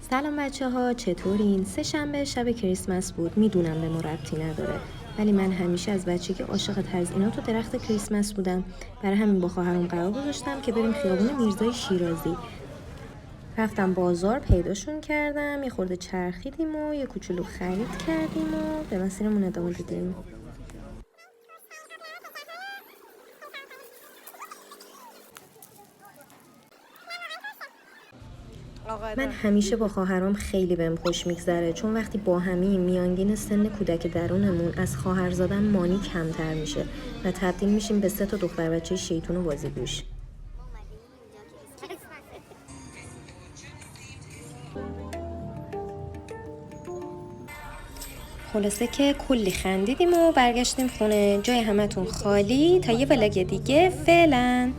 سلام بچه ها، چطورین؟ سه‌شنبه شب کریسمس بود. میدونم به ما ربطی نداره، ولی من همیشه از بچگی عاشق تزیینات و درخت کریسمس بودم. برای همین با خواهرام قرار گذاشتم که بریم خیابون میرزای شیرازی. رفتم بازار پیداشون کردم، یه خورده چرخیدیم و یه کوچولو خرید کردیم و به مسیرمون ادامه دادیم. من همیشه با خواهرام خیلی بهم خوش میگذره، چون وقتی با همیم میانگین سن کودک درونمون از خواهر زادن مانی کمتر میشه و تبدیل میشیم به 3 دختر بچه شیطون و بازیگوش. خلاصه که کلی خندیدیم و برگشتیم خونه. جای همتون خالی تا یه ولگ دیگه. فعلا.